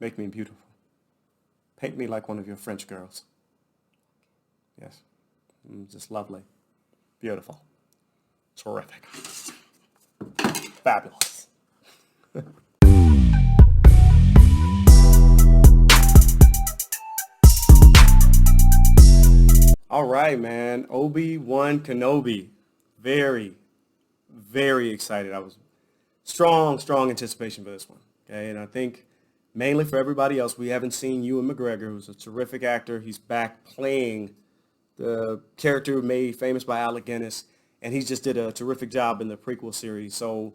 Make me beautiful. Paint me like one of your French girls. Yes. Just lovely. Beautiful. Terrific. Fabulous. All right, man. Obi-Wan Kenobi. Very, very excited. I was strong anticipation for this one. Okay, and I think mainly for everybody else, we haven't seen Ewan McGregor, who's a terrific actor. He's back playing the character made famous by Alec Guinness, and he just did a terrific job in the prequel series. So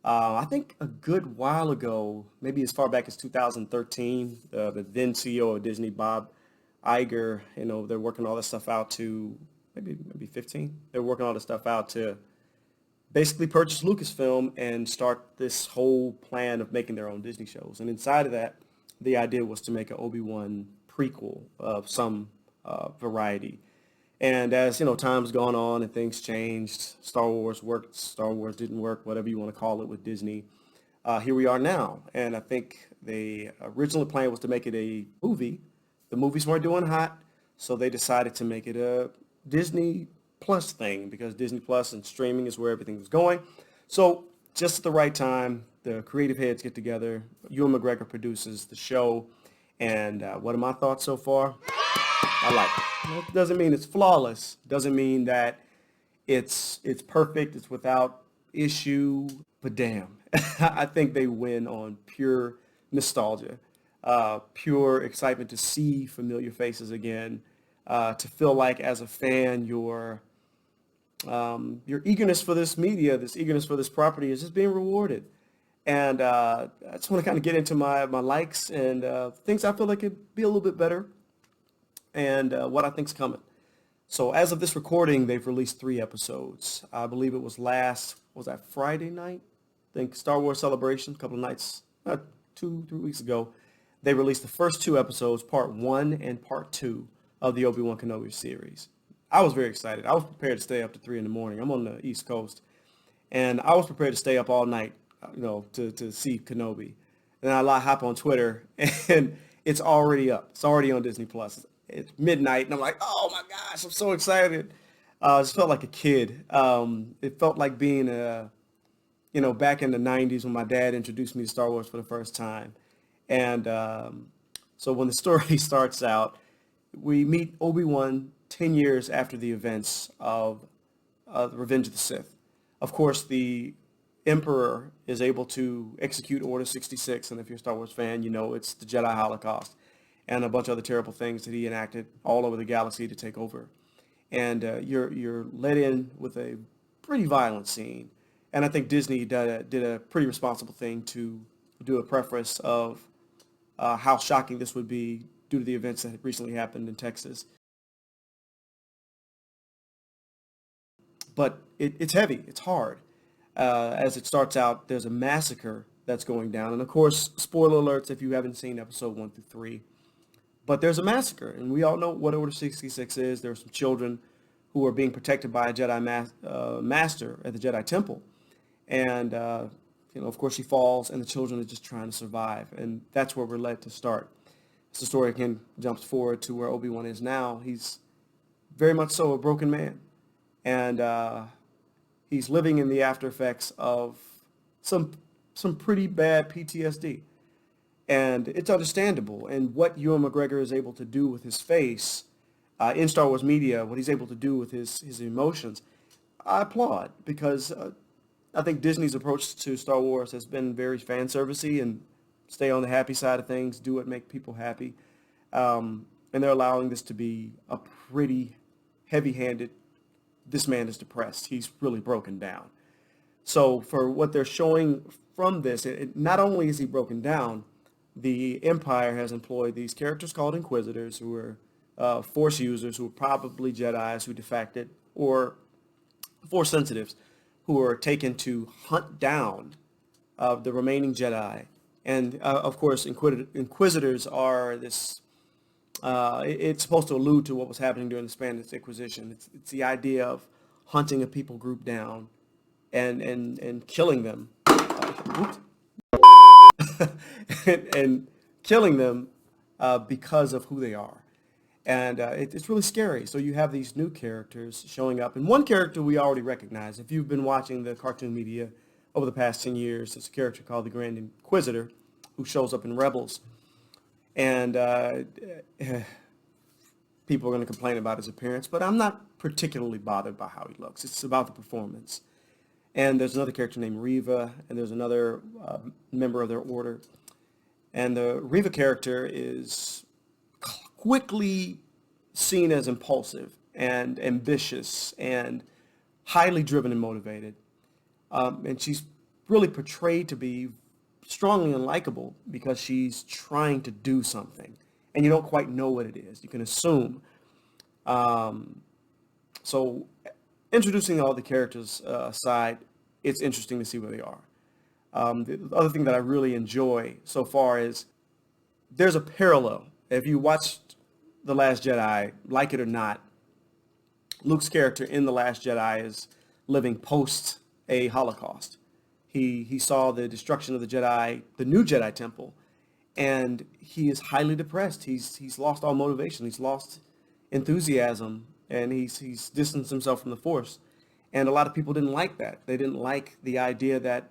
I think a good while ago, maybe as far back as 2013, the then CEO of Disney, Bob Iger, they're working all this stuff out to maybe 15. They're working all this stuff out to basically purchase Lucasfilm and start this whole plan of making their own Disney shows. And inside of that, the idea was to make an Obi-Wan prequel of some variety. And as time's gone on and things changed, Star Wars worked, Star Wars didn't work, whatever you want to call it with Disney. Here we are now. And I think the original plan was to make it a movie. The movies weren't doing hot, so they decided to make it a Disney Plus thing because Disney Plus and streaming is where everything was going. So just at the right time, the creative heads get together. Ewan McGregor produces the show. And what are my thoughts so far? I like it. It doesn't mean it's flawless. Doesn't mean that it's perfect. It's without issue. But damn, I think they win on pure nostalgia. Pure excitement to see familiar faces again, to feel like as a fan your eagerness for this media, this eagerness for this property is just being rewarded. And I just want to kind of get into my likes and things I feel like could be a little bit better and what I think's coming. So as of this recording, they've released 3 episodes. I believe it was was that Friday night? I think Star Wars Celebration, a couple of nights, 2-3 weeks ago. They released the first 2 episodes, part 1 and part 2 of the Obi-Wan Kenobi series. I was very excited. I was prepared to stay up to 3 in the morning. I'm on the East Coast. And I was prepared to stay up all night, to see Kenobi. And I hop on Twitter, and it's already up. It's already on Disney Plus. It's midnight, and I'm like, oh my gosh, I'm so excited. I just felt like a kid. It felt like being back in the 90s when my dad introduced me to Star Wars for the first time. And so when the story starts out, we meet Obi-Wan 10 years after the events of the Revenge of the Sith. Of course, the Emperor is able to execute Order 66, and if you're a Star Wars fan, it's the Jedi Holocaust and a bunch of other terrible things that he enacted all over the galaxy to take over. And you're led in with a pretty violent scene. And I think Disney did a pretty responsible thing to do a preface of how shocking this would be due to the events that had recently happened in Texas. But it's heavy. It's hard. As it starts out, there's a massacre that's going down. And of course, spoiler alerts if you haven't seen episode 1 through 3. But there's a massacre, and we all know what Order 66 is. There are some children who are being protected by a Jedi master at the Jedi Temple. And, of course, she falls, and the children are just trying to survive. And that's where we're led to start. As the story again jumps forward to where Obi-Wan is now. He's very much so a broken man. And he's living in the after effects of some pretty bad PTSD. And it's understandable. And what Ewan McGregor is able to do with his face in Star Wars media, what he's able to do with his emotions, I applaud. Because I think Disney's approach to Star Wars has been very fan servicey and stay on the happy side of things, do what make people happy. And they're allowing this to be a pretty heavy-handed, this man is depressed. He's really broken down. So for what they're showing from this, not only is he broken down, the Empire has employed these characters called Inquisitors who are Force users who are probably Jedis who defected or Force sensitives who are taken to hunt down the remaining Jedi. And of course, Inquisitors are this, it's supposed to allude to what was happening during the Spanish Inquisition. It's the idea of hunting a people group down and killing them. And killing them because of who they are. And it's really scary. So you have these new characters showing up. And one character we already recognize. If you've been watching the cartoon media over the past 10 years, it's a character called the Grand Inquisitor who shows up in Rebels. And people are going to complain about his appearance, but I'm not particularly bothered by how he looks. It's about the performance. And there's another character named Riva, and there's another member of their order. And the Riva character is quickly seen as impulsive and ambitious and highly driven and motivated. And she's really portrayed to be strongly unlikable because she's trying to do something. And you don't quite know what it is. You can assume. So introducing all the characters aside, it's interesting to see where they are. The other thing that I really enjoy so far is there's a parallel. If you watched The Last Jedi, like it or not, Luke's character in The Last Jedi is living post a Holocaust. He saw the destruction of the Jedi, the new Jedi Temple, and he is highly depressed. He's lost all motivation. He's lost enthusiasm, and he's distanced himself from the Force. And a lot of people didn't like that. They didn't like the idea that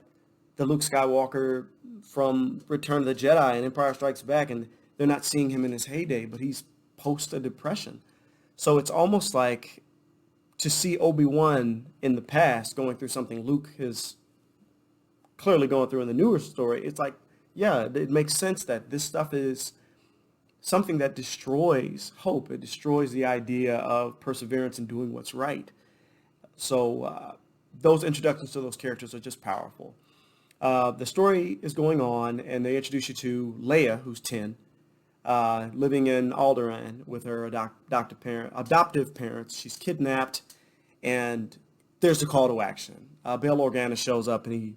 the Luke Skywalker from Return of the Jedi and Empire Strikes Back, and they're not seeing him in his heyday, but he's post a depression. So it's almost like to see Obi-Wan in the past going through something Luke is clearly going through in the newer story. It's like, yeah, it makes sense that this stuff is something that destroys hope. It destroys the idea of perseverance and doing what's right. So those introductions to those characters are just powerful. The story is going on, and they introduce you to Leia, who's 10, living in Alderaan with her adoptive parents. She's kidnapped, and there's a call to action. Bail Organa shows up, and he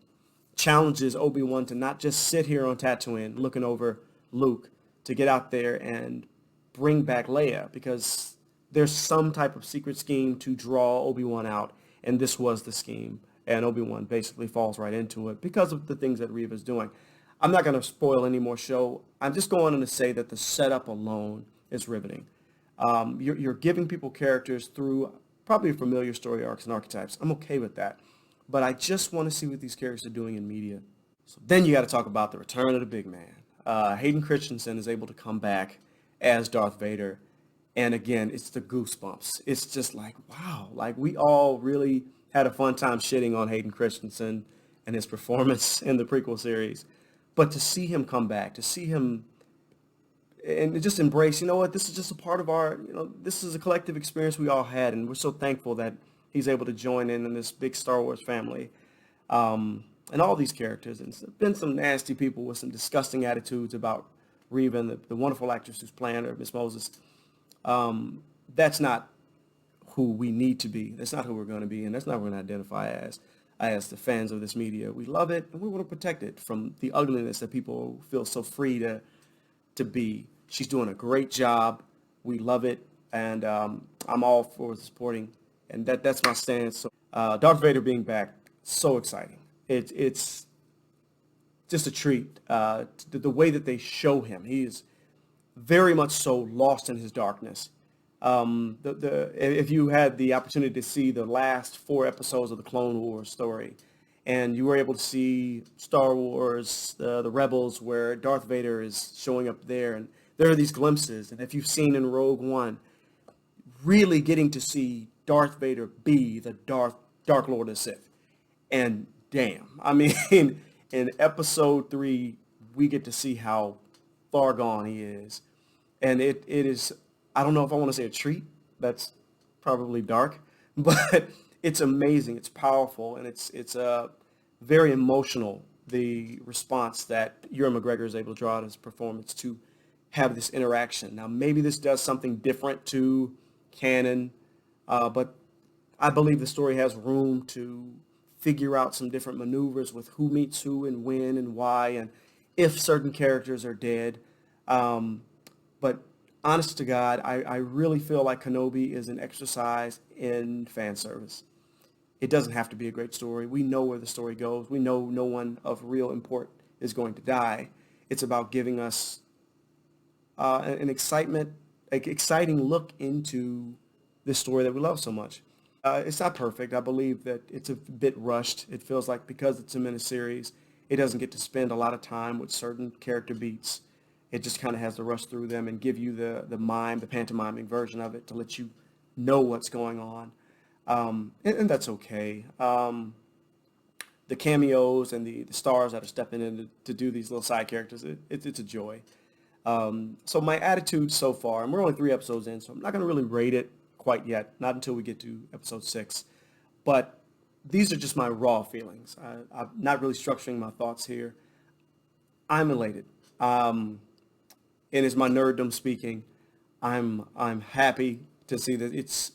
challenges Obi-Wan to not just sit here on Tatooine looking over Luke, to get out there and bring back Leia, because there's some type of secret scheme to draw Obi-Wan out, and this was the scheme. And Obi-Wan basically falls right into it because of the things that Riva's doing. I'm not going to spoil any more show. I'm just going to say that the setup alone is riveting. You're giving people characters through probably familiar story arcs and archetypes. I'm okay with that. But I just want to see what these characters are doing in media. So then you got to talk about the return of the big man. Hayden Christensen is able to come back as Darth Vader. And again, it's the goosebumps. It's just like, wow. Like, we all really had a fun time shitting on Hayden Christensen and his performance in the prequel series. But to see him come back, to see him and just embrace, you know what, this is just a part of our, this is a collective experience we all had. And we're so thankful that he's able to join in this big Star Wars family. And all these characters. And there's been some nasty people with some disgusting attitudes about Reva and the wonderful actress who's playing her, Miss Moses. That's not who we need to be. That's not who we're going to be, and that's not what we're going to identify as the fans of this media. We love it, and we want to protect it from the ugliness that people feel so free to be. She's doing a great job. We love it, and I'm all for supporting, and that's my stance. So, Darth Vader being back, so exciting. It's just a treat. The way that they show him, he is very much so lost in his darkness. If you had the opportunity to see the last 4 episodes of the Clone Wars story, and you were able to see Star Wars, the Rebels, where Darth Vader is showing up there, and there are these glimpses. And if you've seen in Rogue One, really getting to see Darth Vader be the Dark Lord of the Sith. And damn, I mean, in episode 3, we get to see how far gone he is. And it is, I don't know if I want to say a treat. That's probably dark, but it's amazing. It's powerful, and it's very emotional, the response that Ewan McGregor is able to draw out of his performance to have this interaction. Now, maybe this does something different to canon, but I believe the story has room to figure out some different maneuvers with who meets who and when and why, and if certain characters are dead. But honest to God, I really feel like Kenobi is an exercise in fan service. It doesn't have to be a great story. We know where the story goes. We know no one of real import is going to die. It's about giving us an exciting look into this story that we love so much. It's not perfect. I believe that it's a bit rushed. It feels like because it's a miniseries, it doesn't get to spend a lot of time with certain character beats. It just kind of has to rush through them and give you the pantomiming version of it to let you know what's going on. And that's okay. The cameos and the stars that are stepping in to do these little side characters, it's a joy. So my attitude so far, and we're only 3 episodes in, so I'm not going to really rate it quite yet, not until we get to episode 6. But these are just my raw feelings. I'm not really structuring my thoughts here. I'm elated. And it's my nerddom speaking. I'm happy to see that it's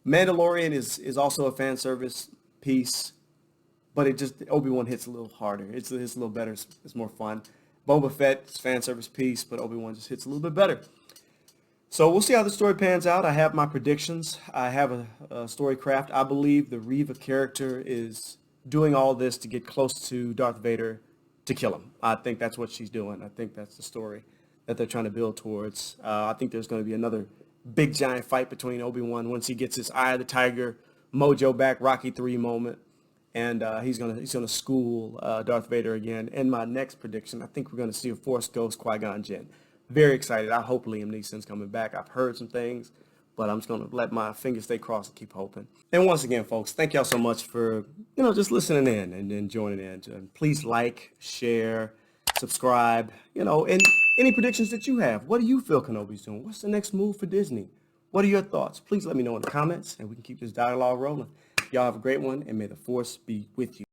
Mandalorian is also a fan service piece, but it just Obi-Wan hits a little harder. It's a little better. It's more fun. Boba Fett is fan service piece, but Obi-Wan just hits a little bit better. So we'll see how the story pans out. I have my predictions. I have a story craft. I believe the Reva character is doing all this to get close to Darth Vader to kill him. I think that's what she's doing. I think that's the story that they're trying to build towards. I think there's going to be another big giant fight between Obi-Wan once he gets his Eye of the Tiger mojo back, Rocky 3 moment. And he's gonna school Darth Vader again. And my next prediction, I think we're gonna see a Force Ghost Qui-Gon Jinn. Very excited. I hope Liam Neeson's coming back. I've heard some things, but I'm just gonna let my fingers stay crossed and keep hoping. And once again, folks, thank y'all so much for just listening in and joining in. And please like, share, subscribe. And any predictions that you have. What do you feel Kenobi's doing? What's the next move for Disney? What are your thoughts? Please let me know in the comments, and we can keep this dialogue rolling. Y'all have a great one, and may the Force be with you.